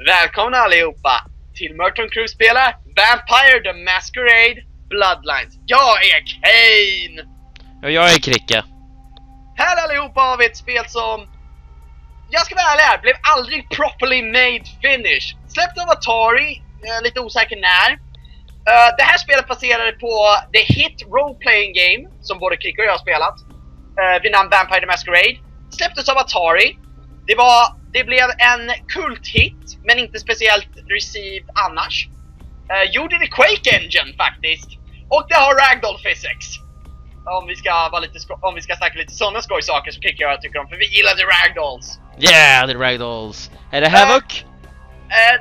Välkomna allihopa till Merton Crew spelar Vampire the Masquerade Bloodline. Jag är Kane! Och jag är Kricka. Här allihopa har vi ett spel som, jag ska vara ärlig här, blev aldrig properly made finish. Släppte av Atari, lite osäker när. Det här spelet baserade på the hit role-playing game som både Kricka och jag har spelat, vid namn Vampire the Masquerade. Släpptes av Atari. Det blev en kulthit, men inte speciellt received annars. Gjorde det Quake Engine faktiskt. Och det har ragdoll physics. Om vi ska snacka lite sådana skojsaker som Kricka och jag tycker om, för vi gillade ragdolls. Yeah, the ragdolls. Är det Havoc?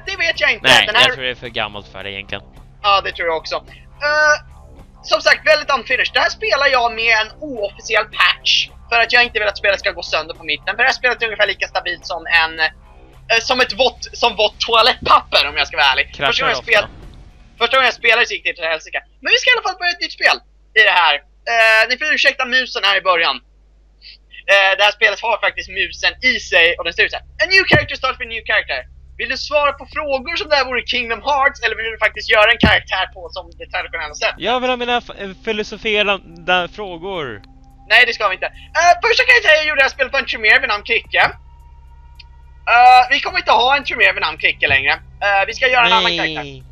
Det vet jag inte. Nej, Den här... jag tror det är för gammalt för det egentligen. Ja, det tror jag också. Som sagt, väldigt unfinished. Det här spelar jag med en oofficiell patch. För att jag inte vill att spelet ska gå sönder på mitten. För det här spelet är ungefär lika stabilt som som vått toalettpapper, om jag ska vara ärlig. Första gången jag spelade så gick det till helsike. Men vi ska i alla fall börja ett nytt spel i det här. Ni får ursäkta musen här i början. Det här spelet har faktiskt musen i sig och den ser ut så här. A new character starts with a new character. Vill du svara på frågor som där vore Kingdom Hearts, eller vill du faktiskt göra en karaktär på som det traditionella sätt? Jag vill ha mina filosoferande frågor. Nej, det ska vi inte. Första karaktären jag gjorde det här spelet på en turnér vid namn Kricka. Vi kommer inte ha en turnér vid namn Kricka längre. Vi ska göra en annan karaktär.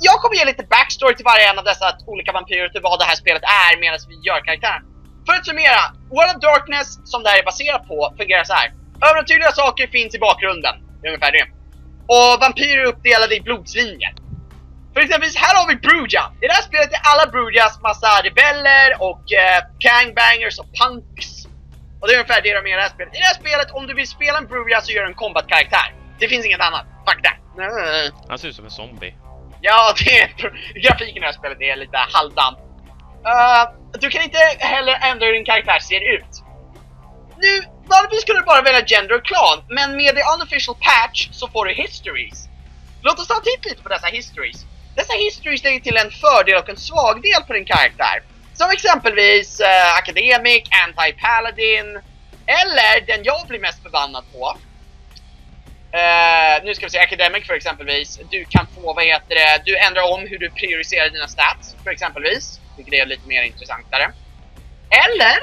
Jag kommer ge lite backstory till varje en av dessa olika vampyrer, till vad det här spelet är medan vi gör karaktären. För att summera, World of Darkness, som det här är baserat på, fungerar så här. Övernaturliga saker finns i bakgrunden, ungefär det. Och vampyrer är uppdelade i blodslinjer. För exempel, här har vi Bruja. I det här spelet är alla Brujas massa rebeller och gangbangers och punks. Och det är ungefär det de är i det här spelet. I det här spelet, om du vill spela en Bruja så gör du en combat-karaktär. Det finns inget annat. Fuck that. Han ser ut som en zombie. Ja, grafiken i det här spelet är lite halvdant. Du kan inte heller ändra hur din karaktär ser ut. Nu, vanligtvis skulle du bara välja gender och klan, men med the unofficial patch så får du histories. Låt oss ta en titt lite på dessa histories. Dessa histories lägger till en fördel och en svagdel på din karaktär. Som exempelvis Academic, Anti-Paladin, eller den jag blir mest förbannad på. Nu ska vi se, Academic för exempelvis. Du kan få, du ändrar om hur du prioriterar dina stats för exempelvis. Vilket är lite mer intressantare. Eller,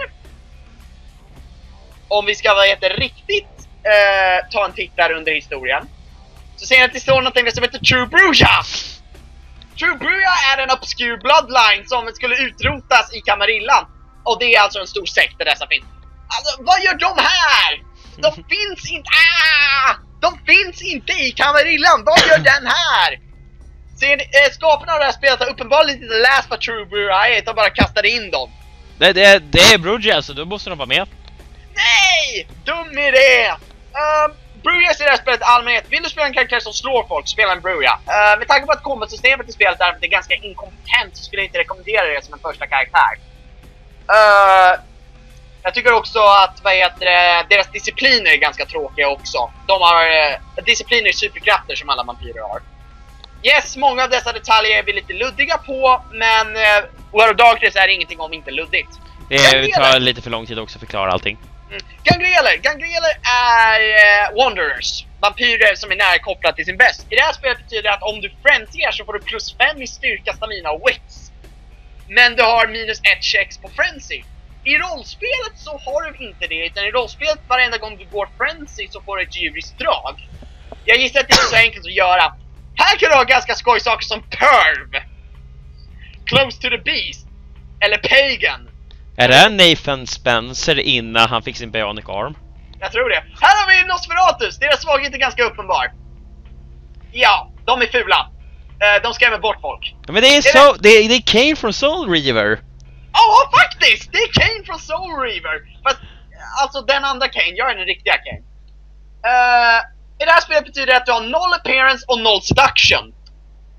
om vi ska riktigt ta en titt där under historien, så ser jag att det står någonting som heter True Bruja. True Bruja är en obscure bloodline som skulle utrotas i Kamarillan. Och det är alltså en stor sekt där dessa finns. Alltså, vad gör de här? De finns inte... De finns inte i Kamarillan. Vad gör den här? Skaparna av det här spelet har uppenbarligen inte läst vad True Bruja är. De bara kastade in dem. Det är Bruja, så då måste de vara med. Nej! Dum idé! Brujas i det här spelet allmänhet. Vill du spela en karaktär som slår folk, spela en Bruja. Med tanke på att combat-systemet i spelet är ganska inkompetent, så skulle jag inte rekommendera det som en första karaktär. Jag tycker också att deras discipliner är ganska tråkiga också. De har discipliner i superkrafter som alla vampyrer har. Yes, många av dessa detaljer är vi lite luddiga på, men World of Darkness är ingenting om inte luddigt. Det tar lite för lång tid också att förklara allting. Gangreler är Wanderers. Vampyrer som är nära kopplade till sin bäst. I det här spelet betyder det att om du frenzier så får du +5 i styrka, stamina och wits. Men du har -1 checks på frenzy. I rollspelet så har du inte det, utan i rollspelet varenda gång du går frenzy så får du ett djuriskt drag. Jag gissar att det är så enkelt att göra. Här kan du ha ganska skojsaker som Perv, Close to the Beast eller Pagan. Är det Nathan Spencer innan han fick sin bionic arm? Jag tror det. Här har vi Nosferatus. Deras svaghet är ganska uppenbar. Ja, de är fula. De skrämmer bort folk. Ja, men det är det came from Soul Reaver. Ja, faktiskt! Det är Kane från Soul Reaver. Fast, alltså den andra Kane, jag är den riktiga Kane. I det här spelet betyder det att du har 0 appearance och 0 seduction.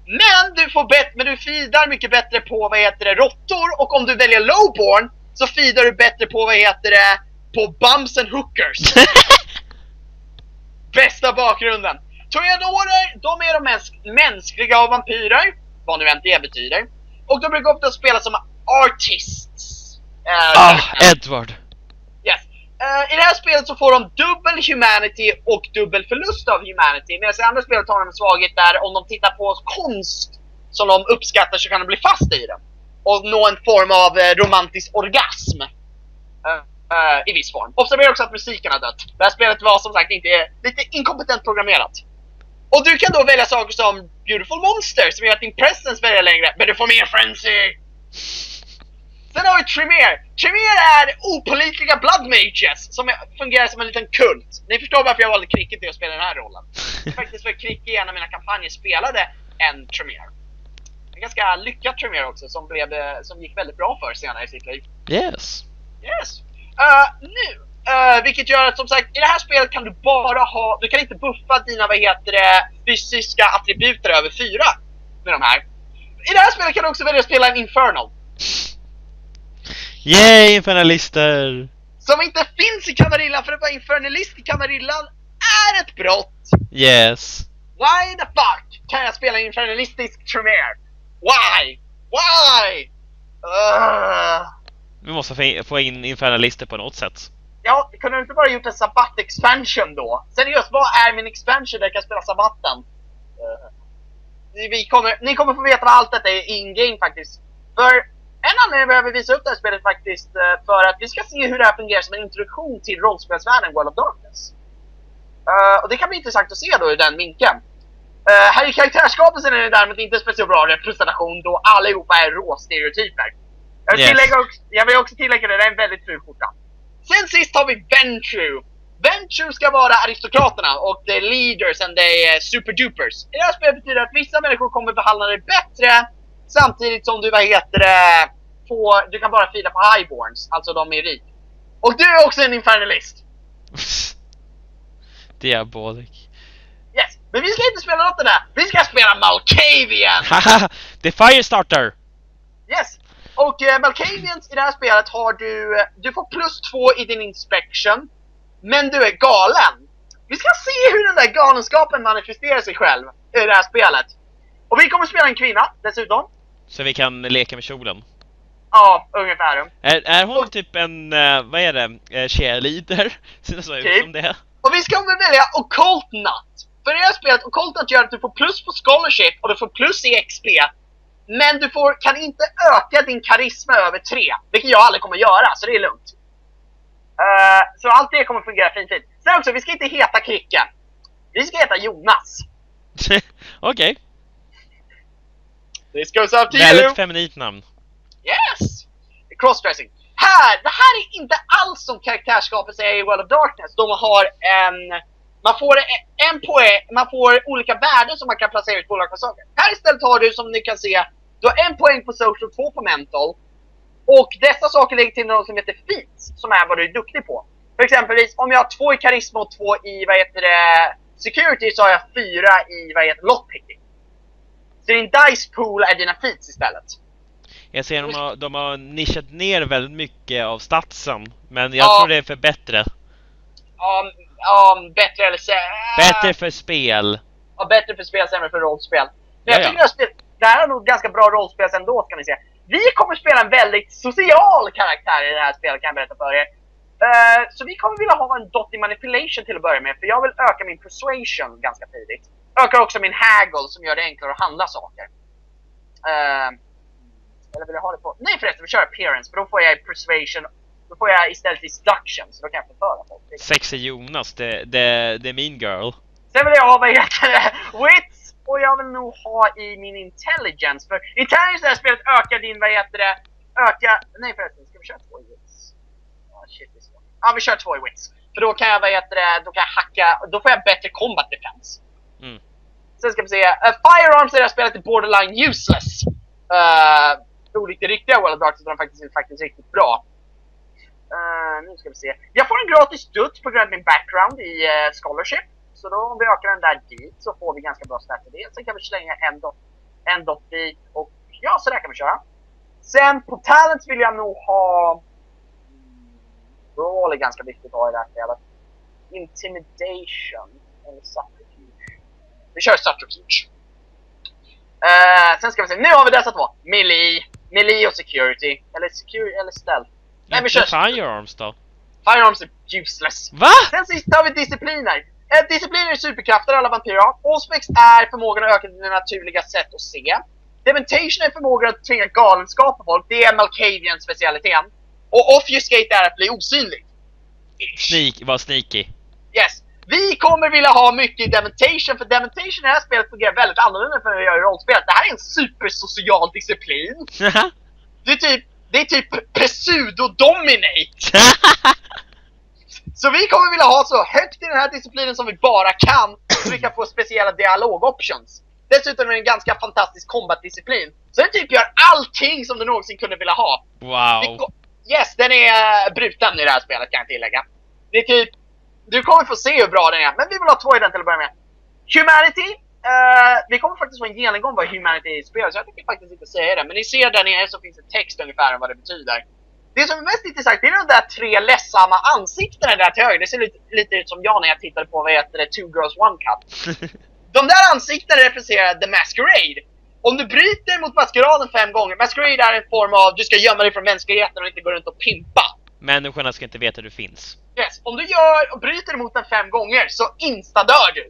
Men du feedar mycket bättre på råttor, och om du väljer lowborn så feedar du bättre på på bums and hookers. Bästa bakgrunden. Toreadorer, de är de mest mänskliga av vampyrer, vad nu än det betyder. Och de brukar ofta spela som artists. Edward. Yes. I det här spelet så får de dubbel humanity och dubbel förlust av humanity. Medan i andra spelet har de en svaghet där om de tittar på konst som de uppskattar så kan de bli fast i den. Och nå en form av romantisk orgasm. I viss form. Observera också att musiken har dött. Det här spelet var som sagt inte lite inkompetent programmerat. Och du kan då välja saker som Beautiful Monster som gör att din presence väljer längre. Men du får mer frenzy! Sen har vi Tremere. Tremere är opålitliga blood mages som fungerar som en liten kult. Ni förstår varför jag valde Cricket till att spela den här rollen. Faktiskt för Cricket i en av mina kampanjer spelade en Tremere. En ganska lyckad Tremere också som gick väldigt bra för senare i sitt liv. Yes. Yes. Vilket gör att som sagt i det här spelet kan du bara ha, du kan inte buffa dina fysiska attributer över 4 med de här. I det här spelet kan du också välja att spela en Infernal. Yay, infernalister! Som inte finns i Kamarillan, för att vara infernalist i Kamarillan är ett brott. Yes. Why the fuck kan jag spela en infernalistisk Tremere? Why? Why? Vi måste få in infernalister på något sätt. Ja, kunde du inte bara gjort en Sabbat expansion då? Seriöst, vad är min expansion där jag kan spela Sabbaten? Ni kommer få veta vad allt detta är in-game faktiskt. För en anledning behöver visa upp det här spelet faktiskt för att vi ska se hur det här fungerar som en introduktion till rollspelsvärlden World of Darkness. Och det kan bli intressant att se då i den vinkeln. Här i karaktärsskapelsen är det däremot inte speciellt bra representation då allihopa är råstereotyper. Jag vill också tillägga det är en väldigt ful skjorta. Sen sist har vi Merton Crew. Merton Crew ska vara aristokraterna och the leaders and the superdupers. I det här spelet betyder att vissa människor kommer behandla dig bättre samtidigt som du du kan bara fila på highborns, alltså de är rik. Och du är också en infernalist. Diabolic. Yes, men vi ska inte spela något av det här. Vi ska spela Malkavian. Haha, the Firestarter. Yes. Och Malkavians i det här spelet har du får +2 i din inspection. Men du är galen. Vi ska se hur den där galenskapen manifesterar sig själv i det här spelet. Och vi kommer spela en kvinna dessutom. Så vi kan leka med kjolen. Ja, ungefär. Är hon typ en, vad är det, cheerleader? Så typ. Som det. Och vi ska välja Occult Nut. För i det här spelet, Occult Nut gör att du får plus på scholarship och du får plus i XP. Men du kan inte öka din karisma över 3. Vilket jag aldrig kommer göra, så det är lugnt. Så allt det kommer fungera fint. Sen också, vi ska inte heta Kricke. Vi ska heta Jonas. Okej. This goes up to you. Väldigt feminint namn. Yes! Crossdressing. Det här är inte alls som karaktärsskapet är i World of Darkness. Då man får olika värden som man kan placera ut på olika saker. Här istället har du, som ni kan se, du har 1 poäng på social, 2 på mental. Och dessa saker lägger till något som heter feats, som är vad du är duktig på. För exempelvis, om jag har 2 i karisma och 2 i, security, så har jag 4 i, lockpicking. Så din dice pool är dina feats istället. Jag ser de har nischat ner väldigt mycket av statsen. Men jag tror det är för bättre. Bättre eller bättre för spel. Ja, bättre för spel, sämre för rollspel. Men jag tycker det här är nog ganska bra rollspel ändå, ska ni se. Vi kommer spela en väldigt social karaktär i det här spelet, kan jag berätta för er. Så vi kommer vilja ha en dot i manipulation till att börja med. För jag vill öka min persuasion ganska tidigt. Ökar också min haggle som gör det enklare att handla saker. Eller vill jag ha det på? Nej förresten, vi kör appearance. För då får jag persuasion. Då får jag istället seduction. Så då kan jag förföra folk. Sexy Jonas, det är min girl. Sen vill jag ha, wits. Och jag vill nog ha i min intelligence. För intelligence i det här spelet ökar din, nej förresten, ska vi köra 2 i wits? Ja, vi kör 2 i wits. För då kan jag, då kan jag hacka, då får jag bättre combat defense. Sen ska vi se, firearms i det här spelet är borderline useless. Olikt det riktiga World of Darkness är de faktiskt riktigt bra. Nu ska vi se. Jag får en gratis studs på grund av min background i scholarship. Så då om vi ökar den där dit så får vi ganska bra stat i det. Sen kan vi slänga en dot dit och ja, så där kan vi köra. Sen på talents vill jag nog ha... Roll är ganska viktigt att ha i det här spelet. Intimidation eller subterfuge. Vi kör subterfuge. Sen ska vi se, nu har vi dessa 2. Melee och security. Eller stealth. Nej, vi kör firearms då. Firearms är useless. Va? Sen sist har vi discipliner. Discipliner är superkrafter, alla vampyrer har. Auspex är förmågan att öka dina naturliga sätt att se. Dementation är förmågan att tvinga galenskap på folk. Det är Malkavians specialiteten. Och Obfuscate är att bli osynlig. Var sneaky. Yes. Vi kommer vilja ha mycket i Dementation, för Dementation i det här spelet fungerar väldigt annorlunda för att göra rollspel. Det här är en supersocial disciplin. Det är typ pseudo-dominate. Så vi kommer vilja ha så högt i den här disciplinen som vi bara kan, så vi kan få speciella dialog-options. Dessutom är det en ganska fantastisk combat-disciplin. Så den typ gör allting som du någonsin kunde vilja ha. Wow. Yes, den är bruten i det här spelet, kan jag tillägga. Det är typ, du kommer få se hur bra den är, men vi vill ha 2 i den till att börja med. Humanity. Vi kommer faktiskt få en genomgång vad Humanity är i spelet, så jag tänker faktiskt inte säga det. Men ni ser där nere så finns det text ungefär om vad det betyder. Det som är mest intressant, det är de där 3 ledsamma ansiktena där till höger. Det ser lite ut som jag när jag tittade på, vad heter det, 2 Girls 1 Cup. De där ansiktena representerar The Masquerade. Om du bryter mot maskeraden 5 gånger, Masquerade är en form av, du ska gömma dig från mänskligheten och inte gå runt och pimpa. Människorna ska inte veta att du finns. Yes, om du bryter emot den 5 gånger så instadör du.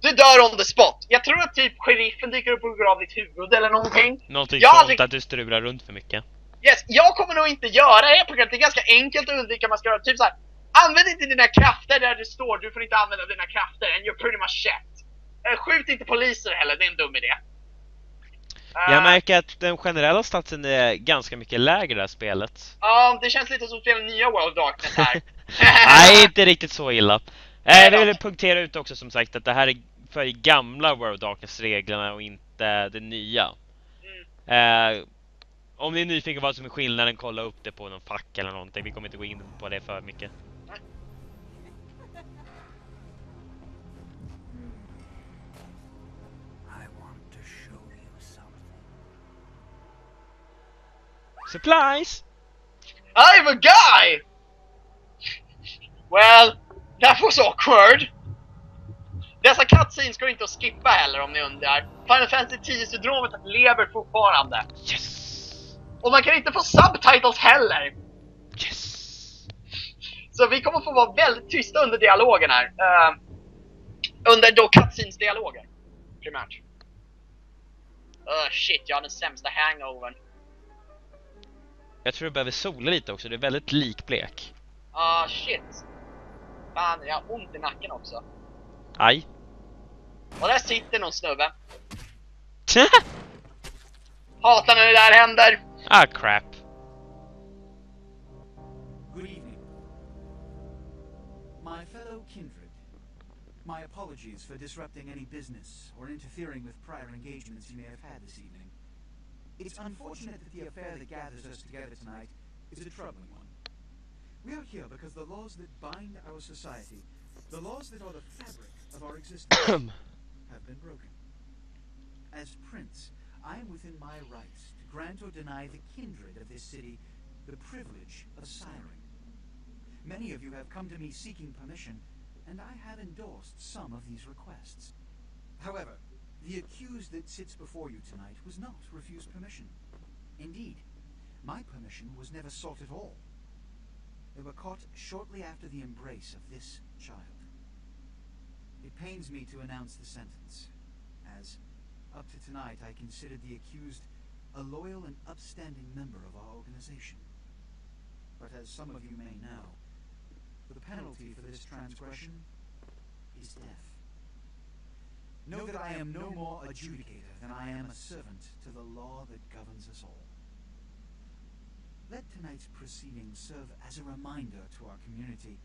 Du dör on the spot. Jag tror att typ sheriffen dyker upp och går av ditt huvud eller någonting. Någonting sånt att du strular runt för mycket. Yes, jag kommer nog inte göra det på grund av att det är ganska enkelt att undvika maskerad. Typ såhär, använd inte dina krafter där du står. Du får inte använda dina krafter and you're pretty much shit. Skjut inte poliser heller, det är en dum idé. Jag märker att den generella statsen är ganska mycket lägre i det här spelet. Ja, det känns lite som spela nya World of Darkness här. Nej, inte riktigt så illa. Jag vill punktera ut också som sagt att det här är för gamla World of Darkness-reglerna och inte det nya. Om ni är nyfiken vad som är skillnaden, kolla upp det på någon fack eller någonting. Vi kommer inte gå in på det för mycket. Supplies! I'm a guy! Well, that was awkward. Dessa cutscenes går inte att skippa heller om ni undrar. Final Fantasy 10-syndromet lever fortfarande. Yes! Och man kan inte få subtitles heller. Yes! Så vi kommer få vara väldigt tysta under dialogen här. Under då cutscenes-dialoger. Primärt. Shit, jag har den sämsta hangovern. Jag tror du behöver sola lite också, det är väldigt likblek. Shit. Fan, jag har ont i nacken också. Aj. Och där sitter någon snubbe. Hatar när det där händer. Crap. Good evening. My fellow kindred, my apologies for disrupting any business or interfering with prior engagements you may have had this evening. It's unfortunate that the affair that gathers us together tonight is a troubling one. We are here because the laws that bind our society, the laws that are the fabric of our existence, have been broken. As Prince, I am within my rights to grant or deny the kindred of this city the privilege of siring. Many of you have come to me seeking permission, and I have endorsed some of these requests. However, the accused that sits before you tonight was not refused permission. Indeed, my permission was never sought at all. They were caught shortly after the embrace of this child. It pains me to announce the sentence, as up to tonight I considered the accused a loyal and upstanding member of our organization. But as some of you may know, the penalty for this transgression is death. Know that I am no more adjudicator than I am a servant to the law that governs us all. Let tonight's proceedings serve as a reminder to our community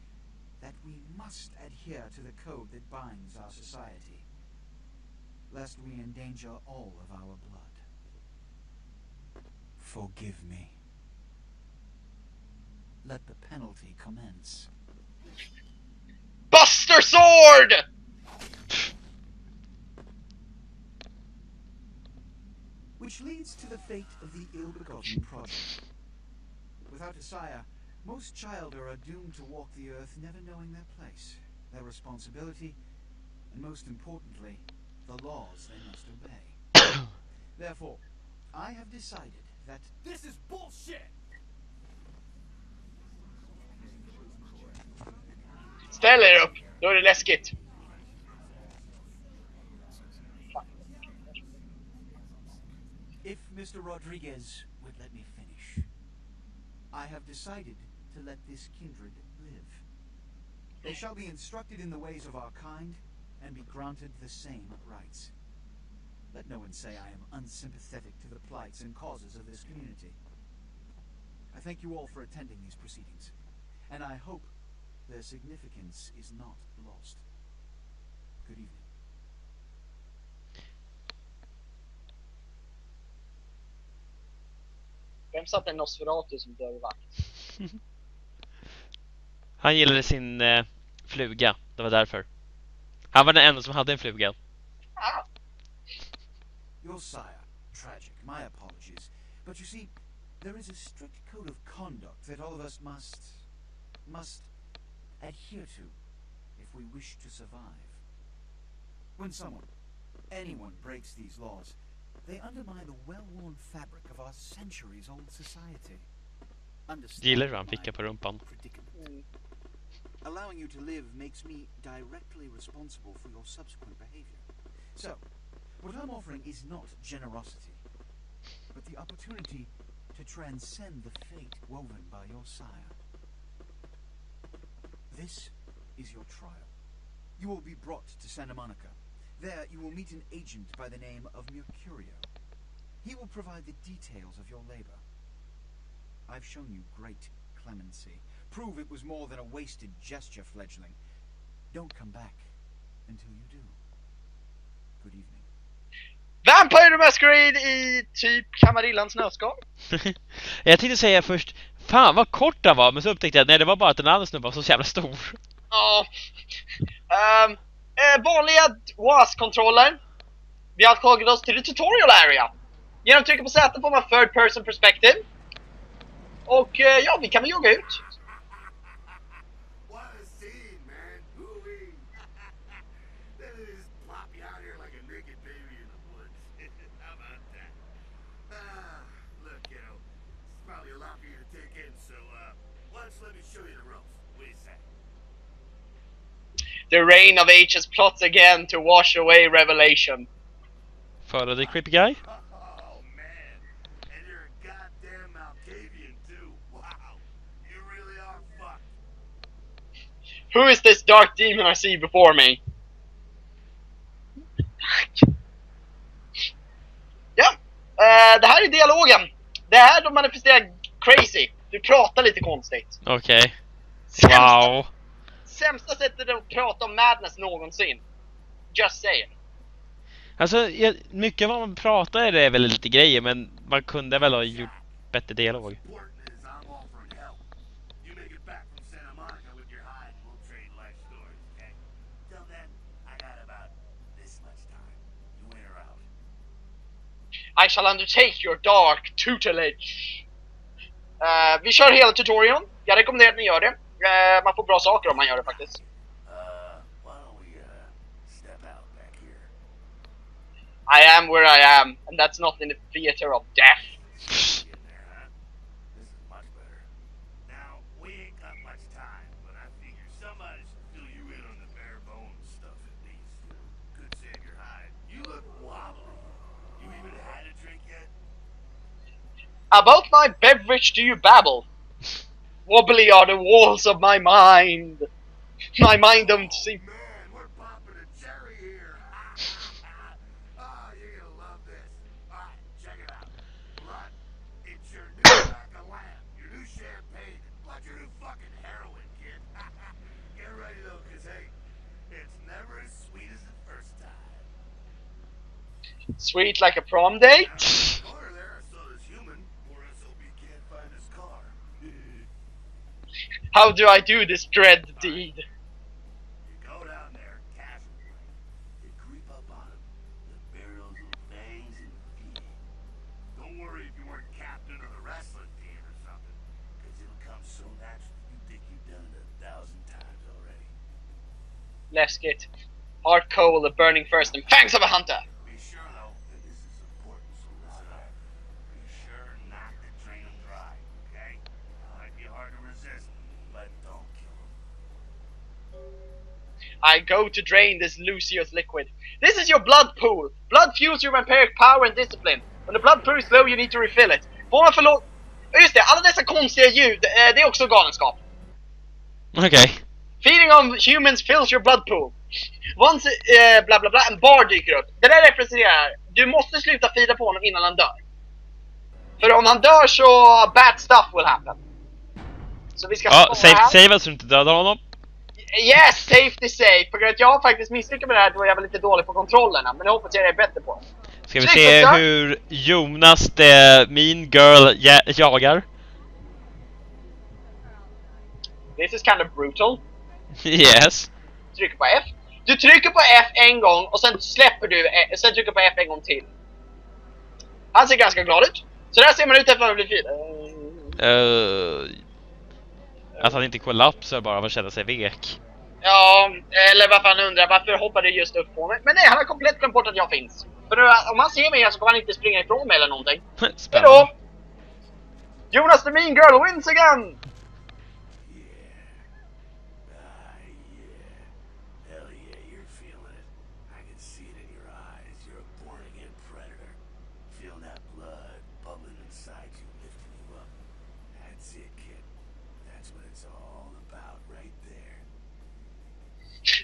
that we must adhere to the code that binds our society, lest we endanger all of our blood. Forgive me. Let the penalty commence. Buster Sword! Which leads to the fate of the ill-begotten prodigy. Without a sire, most children are doomed to walk the earth never knowing their place, their responsibility, and most importantly, the laws they must obey. Therefore, I have decided that... This is bullshit! Ställ er upp, då är det läskigt. If Mr. Rodriguez would let me finish, I have decided to let this kindred live. They shall be instructed in the ways of our kind and be granted the same rights. Let no one say I am unsympathetic to the plights and causes of this community. I thank you all for attending these proceedings, and I hope their significance is not lost. Good evening. Vem satt en Nosferatu som dörrvakt? Han gillade sin fluga, det var därför. Han var den enda som hade en fluga. Ah. Your sire, tragic, my apologies. But you see, there is a strict code of conduct that all of us must adhere to if we wish to survive. When anyone breaks these laws, they undermine the well-worn fabric of our centuries-old society. Gillar du han fickar på rumpan? Allowing you to live makes me directly responsible for your subsequent behavior. So, what I'm offering is not generosity, but the opportunity to transcend the fate woven by your sire. This is your trial. You will be brought to Santa Monica. There you will meet an agent by the name of Mercurio. He will provide the details of your labor. I've shown you great clemency. Prove it was more than a wasted gesture, fledgling. Don't come back until you do. Good evening. Vampire the Masquerade i typ Kamarillans nötskal. Jag tänkte säga först, fan vad kort den var, men så upptäckte jag att nej, det var bara att den andra snubben var så jävla stor. Ja. Vanliga WAS-kontroller. Vi har tagit oss till the tutorial area. Genom att trycka på Z får man third person perspective. Och ja, vi kan väl jogga ut. The reign of ages plots again to wash away revelation. Follow the creepy guy? Oh man, and you're a goddamn Malkavian too. Wow, you really are fucked. Who is this dark demon I see before me? Ja, det här är dialogen. Det här de manifesterar crazy. Du pratar lite konstigt. Okej. Wow. Sämsta sättet att prata om madness någonsin. Just saying. Alltså, mycket vad man pratar är väl lite grejer, men man kunde väl ha gjort bättre dialog. I shall undertake your dark tutelage. Vi kör hela tutorialen. Jag rekommenderar att ni gör det. Man får bra saker om man gör det faktiskt. I am where I am, and that's not in the theater of death. About my beverage do you babble? Wobbly are the walls of my mind. My mind don't seem... Man, we're popping a cherry here. Oh, you're gonna love this. Alright, check it out. Blood, it's your new pack of lamb, your new champagne, like your new fucking heroin, kid. Get ready though, cause hey, it's never as sweet as the first time. Sweet like a prom date? How do I do this dread deed? You go down there casually. You creep up on him. You bare those little fangs and feed him. Don't worry if you weren't captain of the wrestling team or something, because it'll come so natural you think you've done it 1,000 times already. Läskigt. Heart coal, the burning first, and fangs of a hunter. Be sure though that this is important, so listen up. Be sure not to drain them dry, okay? It might be hard to resist, but don't kill them. I go to drain this Lucio's liquid. This is your blood pool. Blood fuels your vampiric power and discipline. When the blood pool is low, you need to refill it. Får man för låg... Just det, alla dessa konstiga ljud, det är också galenskap. Okej. Feeding on humans fills your blood pool. Once, bla bla bla, en bar dyker upp. Det där representerar, du måste sluta feeda på honom innan han dör. För om han dör så bad stuff will happen. Så vi ska save så du inte dödar honom. Yes, safety safe. För att jag har faktiskt misslyckats med det här då jag var lite dålig på kontrollerna. Men jag hoppas jag är bättre på det. Ska vi se hur Jonas, the mean girl, jagar? This is kind of brutal. Yes. Trycker på F. Du trycker på F en gång och sen släpper du, sen trycker på F en gång till. Han ser ganska glad ut. Så där ser man ut efter att han blir fid. Att han inte kollapsar bara av att känna sig vek. Ja, eller varför han undrar varför hoppade du just upp på mig. Men nej, han har komplett glömt bort att jag finns. För nu, om han ser mig så kommer han inte springa ifrån mig eller någonting. Hejdå! Jonas the mean girl wins again!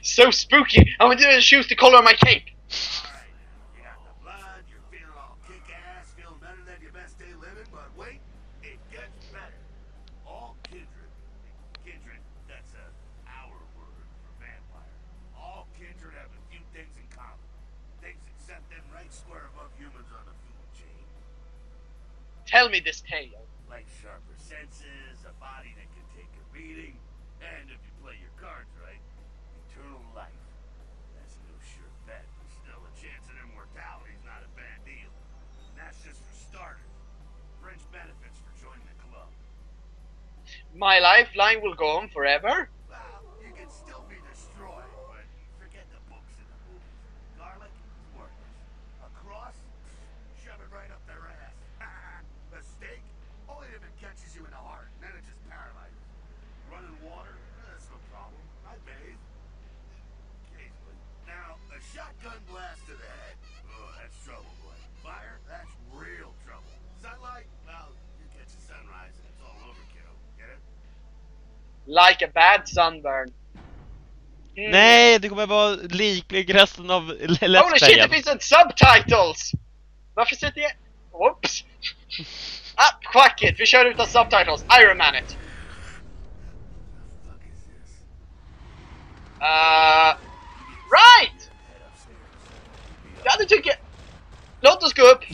So spooky! I'm gonna choose the color of my cape. Alright, you got the blood, you're feeling all kick-ass, feeling better than your best day living, but wait, it gets better. All kindred, that's our word for vampire. All kindred have a few things in common. Things that set them right square above humans on the food chain. Tell me this tale. Like sharper senses, a body that can take a beating, and if you play your cards right, eternal life. That's no sure bet, but still a chance at immortality's not a bad deal. And that's just for starters. Fringe benefits for joining the club. My lifeline will go on forever? Well, you can still be destroyed, but forget the books and the movies. Garlic is worthless. A cross? Shove it right up their ass. A steak? Only if it catches you in the heart, then it just paralyzes. Running water? That's no problem. I bathe. Occasionally. Now, a shotgun blast to the head. Oh, that's trouble, boy. Fire? That's real trouble. Sunlight? Well, you catch the sunrise and it's all overkill. Get it? Like a bad sunburn. Nej, det kommer vara liklig resten av Let's Play. Holy shit, det finns en subtitles! Varför sätter jag... Oops! Fuck it, vi kör utan subtitles. Iron Man it. Right! Ja, det tycker jag. Låt oss gå upp.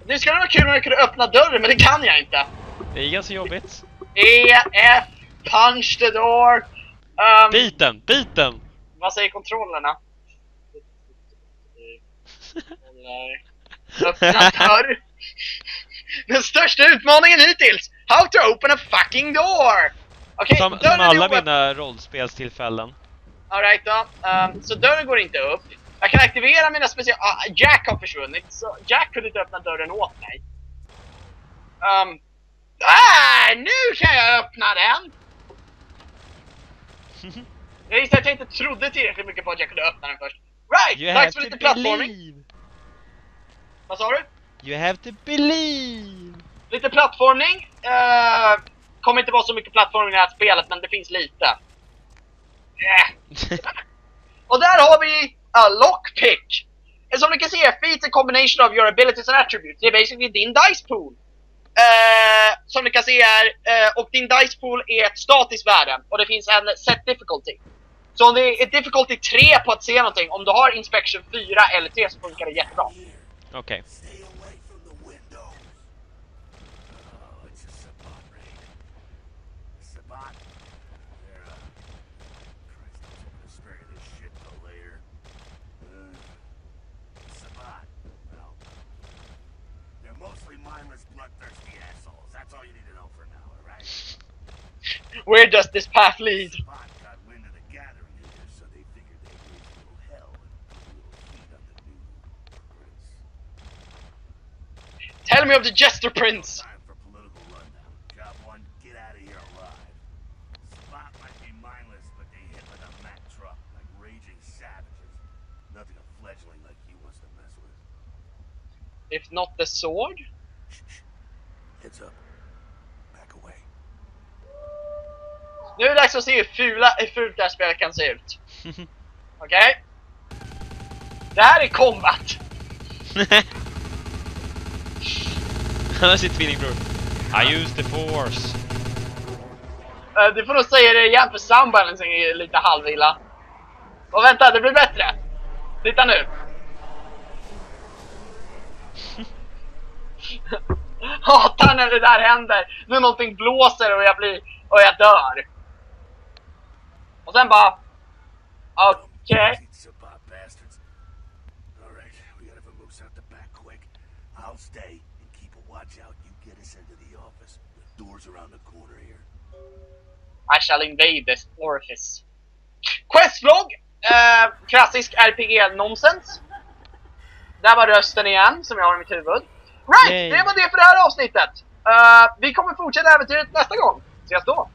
Nu ska det vara kul om jag kunde öppna dörren, men det kan jag inte. Det är ganska jobbigt. E, F, punch the door. Biten! Vad säger kontrollerna? Öppna dörr. Den största utmaningen hittills. How to open a fucking door. Okay, som alla mina rollspelstillfällen. Alright då. Så dörren går inte upp. Jag kan aktivera mina speciella... Jack har försvunnit. Så Jack kunde inte öppna dörren åt mig. Nu kan jag öppna den. Jag gissar att jag inte trodde tillräckligt mycket på att jag kunde öppna den först. Right, dags för lite plattforming. Vad sa du? You have to believe. Lite plattformning. Kommer inte vara så mycket plattforming i det här spelet, men det finns lite. Och där har vi a lockpick. Som ni kan se, feats a combination of your abilities and attributes. Det är basically din dice pool. Som ni kan se här, och din dice pool är ett statiskt värde. Och det finns en set difficulty. Så om det är difficulty 3 på att se någonting, om du har inspection 4 eller 3 så funkar det jättebra. Okej. Where does this path lead? Tell me of the Jester Prince. If not the sword. Heads up. Back away. Nu är det dags att se hur fult det här spelet kan se ut. Okej? Det här är combat. Han har sitt tvillingbror. I use the force. Du får nog säga det igen för soundbalancing är lite halvilla. Och vänta, det blir bättre. Titta nu. Hatar när det där händer. Nu någonting blåser och jag dör. Och sen bara... Okej. Alright, we gotta vamoose out the back quick. I'll stay and keep a watch out. You get us into the office. The door's around the corner here. I shall invade this orifice. Questlog! Klassisk RPG-nonsens. Där var rösten igen, som jag har i mitt huvud. Right, det var det för det här avsnittet. Vi kommer fortsätta äventyret nästa gång. Ses då!